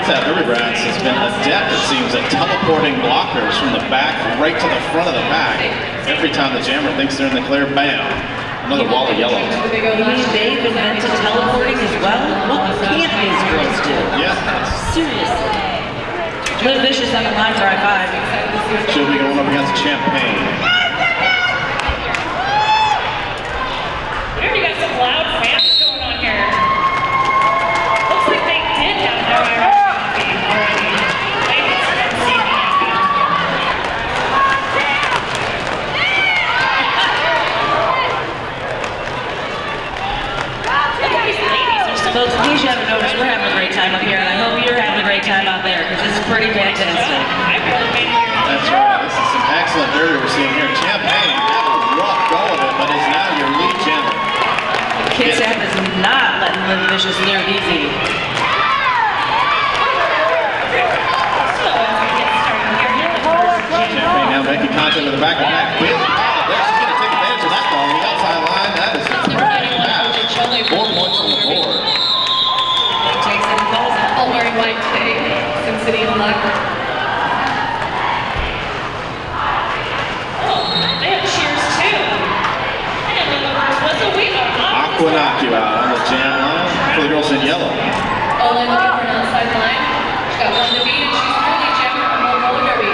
Kitsap Derby Brats has been adept, it seems, at teleporting blockers from the back right to the front of the pack. Every time the jammer thinks they're in the clear, bam, another wall of yellow. You mean they've invented teleporting as well? What can't these girls do? Yeah. Seriously. Liv Vicious on the line for I-5. She'll be going up against Champagne. We already got some loud fans going on here. Looks like they did have their Irish coffee already. I didn't see any yet. Look at these ladies. They're so Folks, in case you haven't noticed, we're having a great time up here, and I hope you're having a great time out there, because this is pretty fantastic. I really made it here. That's right. This is some excellent derby we're seeing here. Champagne had a rough go of it, but is now your lead jammer. Kitsap is not letting Liv Vicious near easy. So as we get started here, the first jam. Champagne now making contact with the back of the pack. Big pilot there. She's going to take advantage of that ball on the outside line. That is a great pass. 4 points on the board. Takes it and calls it. All wearing white today, Sin City and black. Oh, they have cheers too. And when the first whistle, we are off. Aquanaccio out on the jam line for the girls in yellow. Only looking for an outside line. She's got one to beat, and she's really jamming from the roller derby.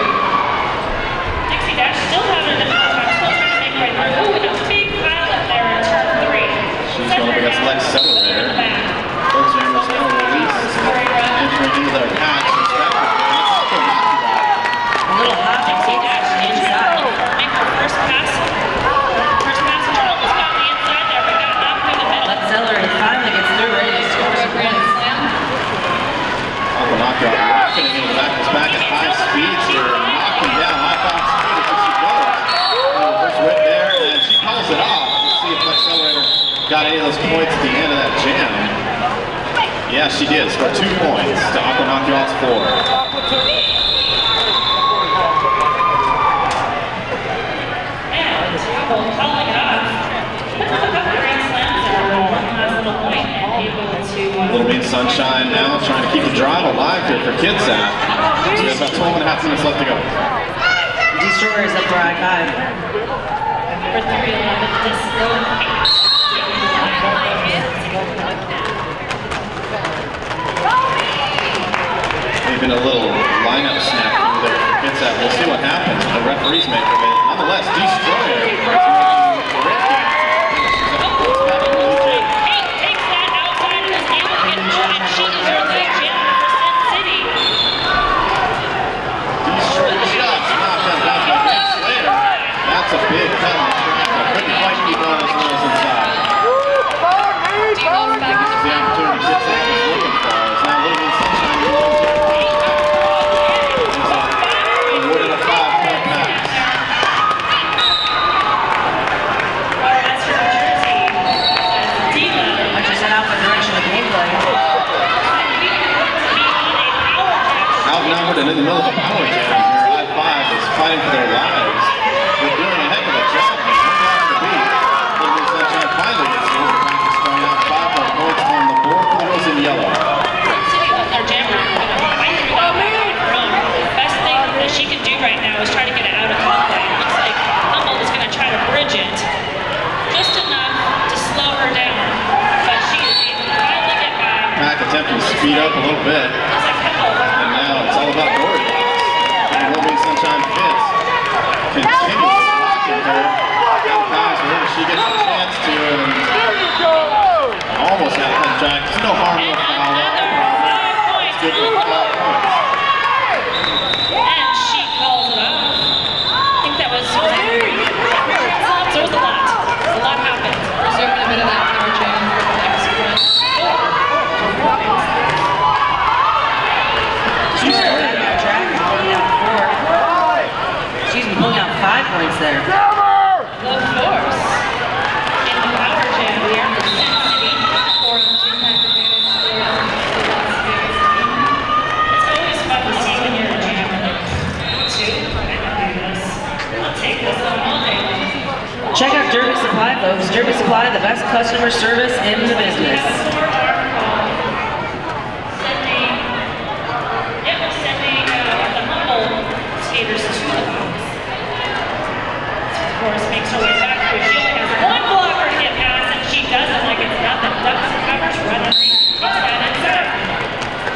Dixie Dash still having a difficult time. Still trying to make right through. Ooh, and a big pile up there in turn 3. She's going up against Lex Accelerator. Both jammers now released, entering into their packs. A little hot Dixie Dash inside. Make her first pass. First pass in turn was got the inside there, but got knocked through the middle. Let's Accelerator finally gets through, ready to score some Grand points. slam. Aquanaccio rocketing into the back of his back at high speeds. They're knocking down I-5 speed as she goes. First whip there, and she calls it off. Let's see if Lex Accelerator got any of those points at the end of that jam. Yeah, she did. Scored 2 points to Aquanaccio's 4. And well, calling it off. Put up a couple grand slams there with one last little point and able to. Little Mean Sunshine now trying to keep the drive alive here for Kitsap. There's about 12 and a half minutes left to go. Destroyers up for I-5. Number 311, Disco Pace. Even a little lineup snap there for Kitsap. We'll see what happens when the referees make of it. Nonetheless, Destroyer is making a great game. Kate takes that outside and is able to get through, and she is your lead jammer for Sin City. Destroyer shots knocked down by Kate Slater. That's a big cut on the track. I couldn't quite keep on as well as inside. Devo's back in the The opportunity Kitsap is looking for. It's now Little Mean Sunshine. Awarded a 5-point pass. Whereas for New Jersey, says Dila. I just sent out the direction of gameplay. Outnumbered and in the middle of a power jam here. I-5 is fighting for their lives. They're doing a heck of a job. They're not to beat. Little Mean Sunshine finally gets the over practice going out. 5 more points on the board for the girls in yellow. Sin City with their jammer. I think that might be her own. The best thing that she can do right now is try to get it out of combat. It looks like Humboldt is going to try to bridge it just enough to slow her down. But she is able to finally get by. Pack attempting to speed up a little bit. Looks like Humboldt. And now it's all about Dory. And Little Mean Sunshine fits. Continues blocking her. Sometimes whenever she gets a chance to, and almost out of track. There's no harm in And the foul. another 5 points. Good for 5 points. And she calls it off. I think that was so it was a lot. A lot happened. Reserving a bit of that power jam for the next one. She's starting on track and pulling out 4. She's been pulling out 5 points there. The force in the power jam here for Sin City. 4 on 2 pack advantage. It's always fun to see when you're a jammer. Like, 2, I can do this. I'll take this on all day long. Check out Derby Supply, folks. Derby Supply, the best customer service in the business. Sydney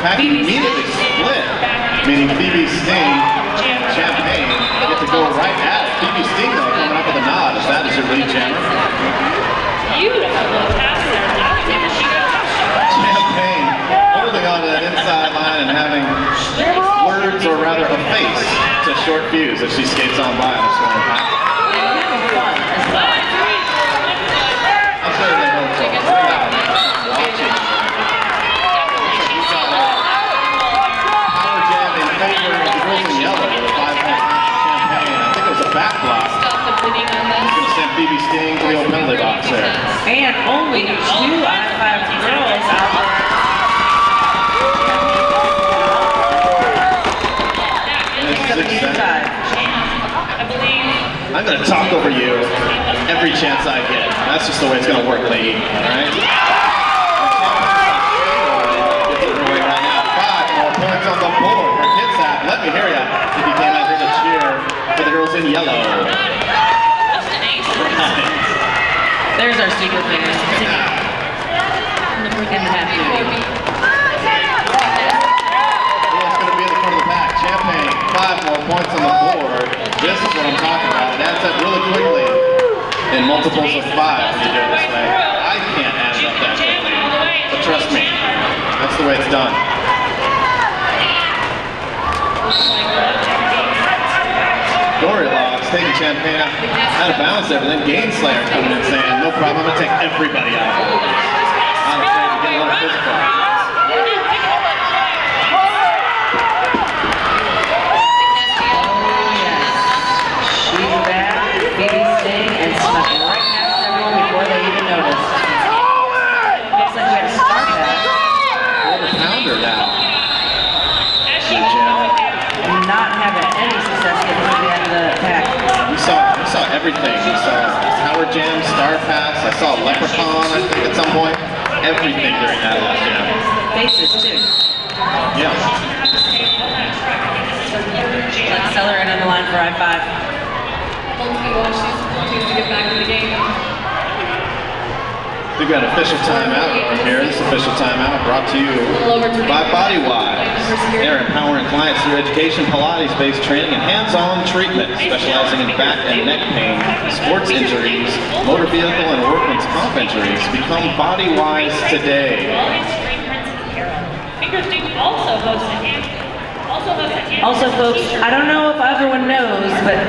pack immediately split, meaning Phoebe Sting and Champagne get to go right at it. Phoebe Sting, though, coming up with a nod. Is that as your lead, Jammer? Beautiful pass there. Champagne holding on to that inside line and having words, or rather a face, to short fuse as she skates on by on the scoring pack. I'm sure they hope so. Watching. Power jam in favor of the girls in yellow with a 5-point Champagne. I think it was a back block. He's going to send Phoebe Sting to the old penalty box there. And only 2 I-5 girls out there. I'm going to talk over you every chance I get. That's just the way it's going to work, lady. All right? Right now, 5 more points on the board for Kitsap. Let me hear ya if you came out here to cheer for the girls in yellow. There's our super fingers. We're going to have to. Champagne, 5 more points on the board. This is what I'm talking about. It adds up really quickly in multiples of 5 when you do it this way. I can't add it up that quickly, but trust me, that's the way it's done. Dory Logs taking Champagne out of bounds there, but then Gainslayer coming in saying, no problem, I'm going to take everybody out of it. I'm afraid to get a little physical. Everything. We saw Power Jam, Star Pass, I saw Leprechaun, I think, at some point. Everything during that last jam. Faces, too. Yeah. Let's accelerate on the line for I-5. To get back to the game. We've got official timeout over here. This official timeout brought to you by BodyWise. They're empowering clients through education, Pilates-based training, and hands-on treatment, specializing in back and neck pain, sports injuries, motor vehicle, and workman's comp injuries. Become BodyWise today. Also, folks, I don't know if everyone knows, but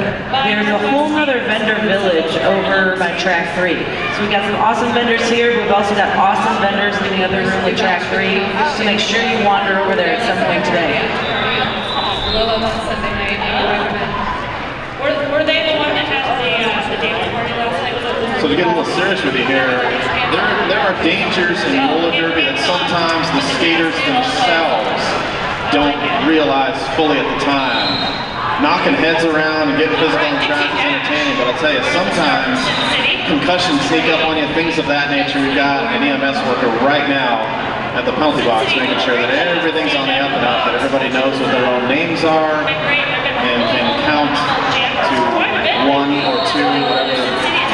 there's a whole nother vendor village over by Track 3. So we've got some awesome vendors here, but we've also got awesome vendors in the other room with Track 3. So make sure you wander over there at some point today. Were they the one that had the dance party last night? So to get a little serious with you here, there are dangers in roller derby that sometimes the skaters themselves don't realize fully at the time. Knocking heads around and getting physical on track is entertaining, but I'll tell you, sometimes concussions sneak up on you, things of that nature. We've got an EMS worker right now at the penalty box making sure that everything's on the up and up, that everybody knows what their own names are and can count to 1 or 2,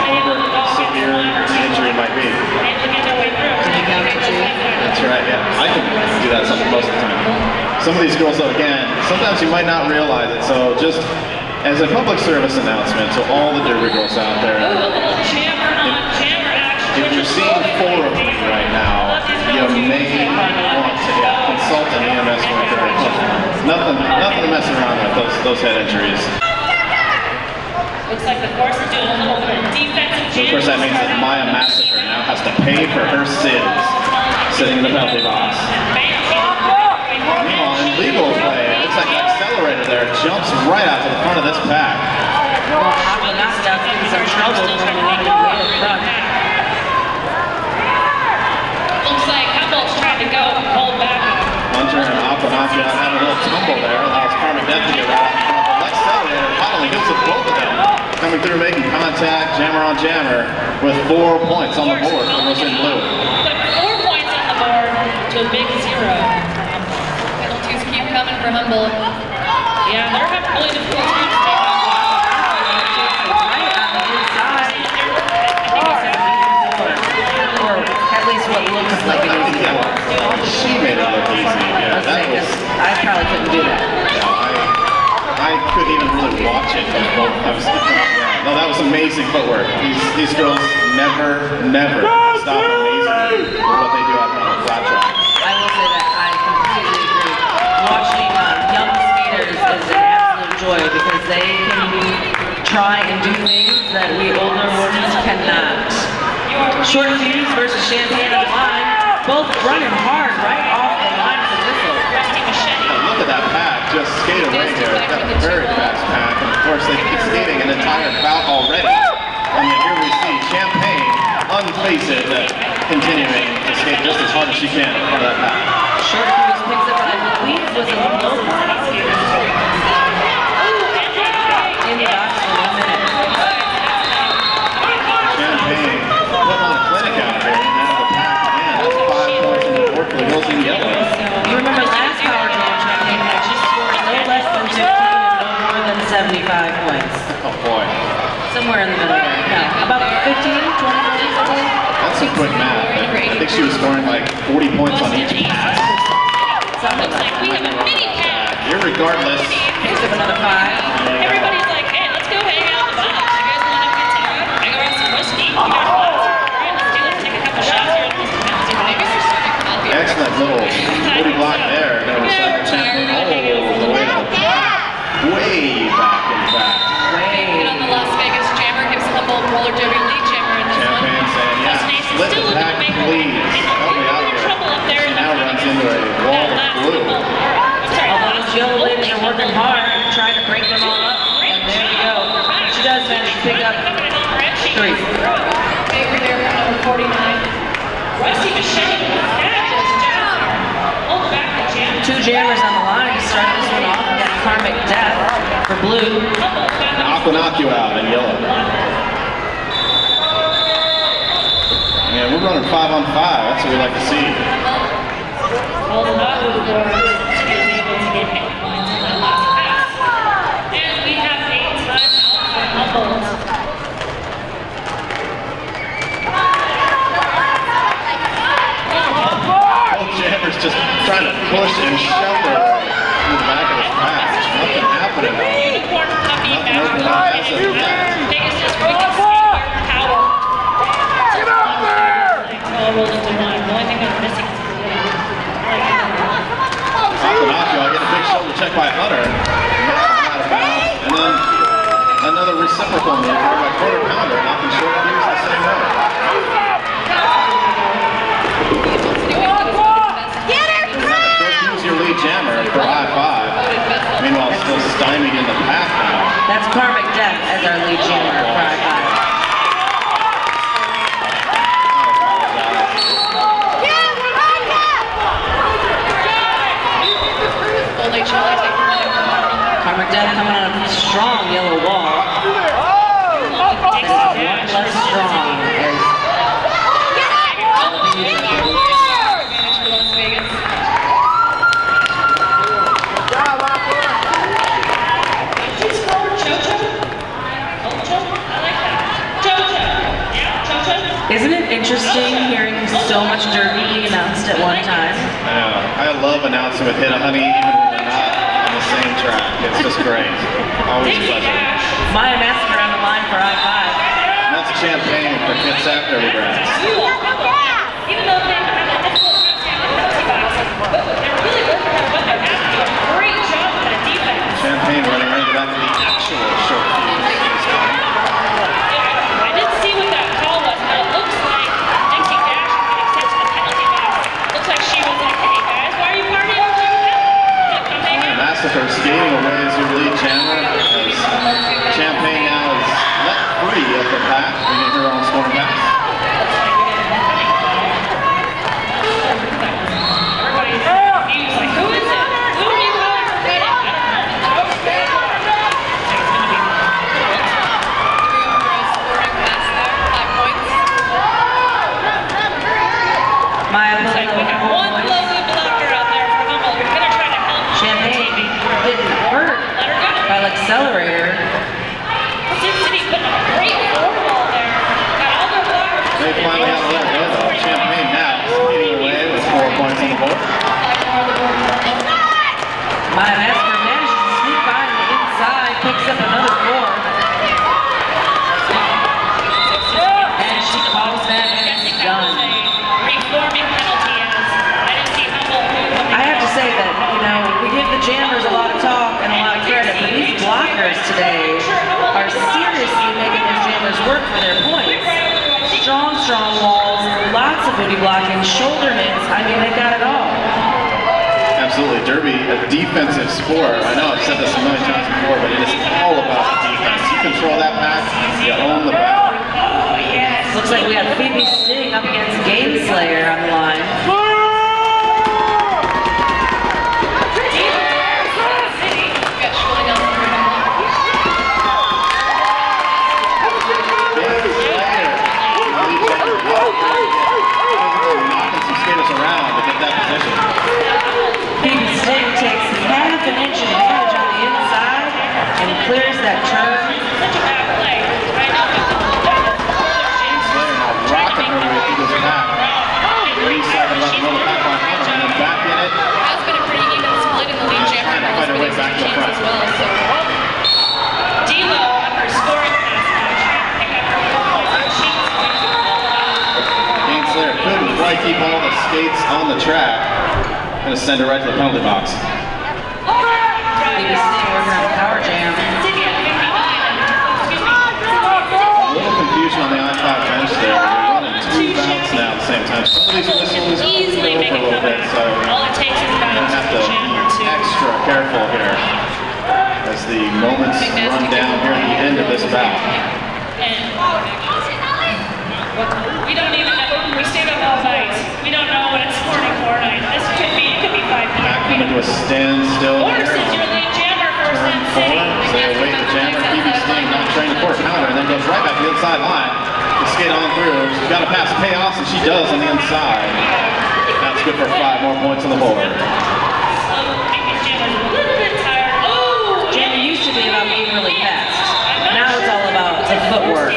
whatever severe the injury might be. That's right, yeah. I can do that most of the time. Some of these girls, though, again, sometimes you might not realize it, so just as a public service announcement to all the derby girls out there, if you're seeing 4 of them right now, you may want to consult an EMS worker. Nothing to mess around with, those head injuries. Looks like the course is doing a little bit of defensive jam. Of course, that means that Maya Massacre now has to pay for her sins sitting in the penalty box. Meanwhile, in legal play, it looks like an accelerator there jumps right out to the front of this pack. Well, Aquanasta getting some trouble from the one in the front. Looks like Humboldt's trying to go hold back. Hunter and Aquanasta having a little tumble there. Allows Carmen Death to get right out in front. The accelerator following hits with both of them. Coming through, making contact, jammer on jammer, with 4 points on the board for those in blue. But 4 points on the board to a big 0. Penalties keep coming for Humboldt. Yeah, they're having really difficult to take on. Right on the inside. I think it's at least is what looks like an easy goal. She made it look easy. Yeah, that was. I probably couldn't do that. Yeah, I couldn't even really watch it. No, that was amazing footwork. These girls never stop amazing with what they do out on the flat track. I will say that I completely agree. Watching young skaters is an absolute joy because they can try and do things that we older ones cannot. Short fuse versus Champagne on the line, both running hard right off the line of the whistle. Look at that pack, just skate away here. It's got a very fast pack, and of course they keep skating an entire bout already. And then here we see Champagne, unfazed, continuing to skate just as hard as she can in front of that pack. Short fuse picks up, I believe, was a low point. In the box for 1 minute. Champagne putting on a clinic out here, and out of the pack again. That's 5 points in the board for the Hills in yellow. You remember last power jam, Champagne had just scored no less than 15 and no more than 75 points. Oh boy. Somewhere in the middle there. Yeah, about 15, 20 points, I believe. That's some quick math. I think she was scoring like 40 points on each pass. Something like We have a mini pack. Irregardless. picks up another 5. Everybody's like, hey, let's go hang out in the box. You guys want to have a good time? I go grab some whiskey. You guys want to let's do it. Take a couple shots here. Excellent little 40 block there. Going to recycle Champagne all the way to the back. Way back, in fact. And on the Las Vegas Jammer, gives Humboldt roller derby lead jammer in this one. Champagne saying, yeah, split the pack, please. Help me out here. She now runs into a wall of blue. Although those yellow ladies are working hard, trying to break them all up. And there you go. She does manage to pick up 3. Baker there for number 49. Rusty Machete, fabulous jammer. Hold back the jam. 2 jammers on the line to start this one off. We got Karmic Death for blue. Aqua knock you out in yellow. Yeah, we're running 5-on-5. That's what we like to see. Well, not with the board. She was able to get 8 points on that last pass. And we have a timeout for Humboldt. Both jammers just trying to push and shove her in the back of his pack. Nothing happening. Unicorn puppy Nothing back. happening. Biggest is freaking skater power. Get out there! All rolled into one. The only thing that's missing is the blue. Aquanaccio, I get a big shoulder check by Hunter. Out of bounds. And then another reciprocal move by quarter pounder, knocking short fuse the same way. Your lead jammer for I-5. Meanwhile, still stymied in the pack now. That's Karmic Death as our lead jammer for I-5. Karmic Death coming on a strong yellow wall. One less strong as Isn't it interesting hearing so much derby being announced at one time? I know. I love announcing with Hit a Honey even when we're not on the same track. It's just great. Always a pleasure. Maya Massacre on the line for I-5. And that's Champagne for Kitsap Derby Brats. Even though they have a difficult time in the penalty box, they're really working on what they're asking. A great job with that defense. Champagne running right back to the actual short fuse this time. I didn't see what that call was, but it looks like Dixie Dash getting sent to the penalty box. Looks like she was like, hey guys, why are you partying over there? Come hang out. Massacre skating away as your lead jammer. As Champagne now is let free of the pack, bringing her own scoring pass. Everybody's confused, like, who is it? Who are you calling for credit? I don't know. Maya Looks like we have one lovely blocker out there for Humboldt. We're going to try to help Champagne getting hurt let her go. by Accelerator. Sioux City putting a great forward ball there. Got all their blockers. They finally have to let go though. Champagne now jammers a lot of talk and a lot of credit, but these blockers today are seriously making these jammers work for their points. Strong, strong walls, lots of booty blocking, shoulder hits. I mean, they've got it all. Absolutely. Derby, a defensive sport. I know I've said this a million times before, but it is all about the defense. You control that pack, you own the battle. Looks like we have Phoebe Sting up against Gameslayer on the line. Knocking some skaters around to get that position. Phoebe Sting takes half an inch of advantage on the inside and clears that turn. Such a bad play. I know. Slayer now rocking her way through this pack. Lead second left row, the back line hunter, and then back in it. Has been a pretty even split in the lead jammer. Trying to find her way back to the front. As well, so. D'Lo on her scoring pass now. Pick up her points. Slayer couldn't quite keep all the skates on the track. Gonna send her right to the penalty box. Phoebe Sting working on the power jam. A little confusion on the I-5 bench there. We're running two bouts now at the same time. Some of these whistles Easily make over a it little come bit, back. so All it takes is we're about gonna have to be extra careful here as the moments run down here at the end of this bout. We don't even know. We stayed up all night. We don't know what it's 44 night. This could be, it could be 5 p.m. Back coming to a standstill Or here since you're on lead jammer first turn in 4. city. So await the jammer. Phoebe Sting not trying to court counter and then goes right back to the inside line to skate on through. She's got to pass chaos and she does on the inside. That's good for 5 more points on the board. These jammers are a little bit tired. Oh! Jamming used to be about being really fast. Now it's all about the footwork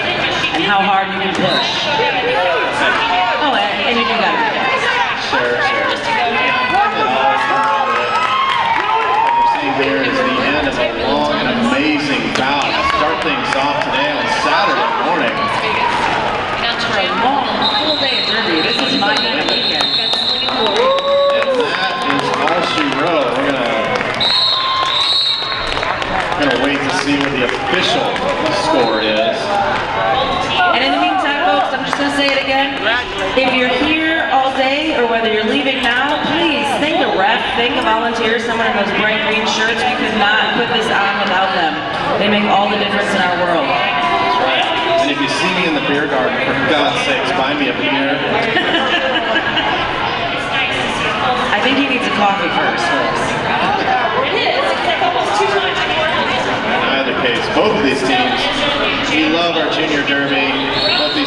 and how hard you can push. Oh, and you do gotta be fast. Sure. What we're seeing here is the end of a long and amazing bout. Start things off today on Saturday morning. For a long, full day of Derby, this is my kind of weekend. And that is all she wrote. We're gonna wait to see what the official score is. And in the meantime, folks, I'm just gonna say it again. If you're here all day or whether you're leaving now, please thank a ref, thank a volunteer, someone in those bright green shirts. We could not put this on without them. They make all the difference in our world. That's right. And if you see me in the beer garden, for God's sakes, buy me a beer. I think he needs a coffee first, folks. It is. It's like almost 2 times more. In either case, both of these teams, we love our junior derby. Both these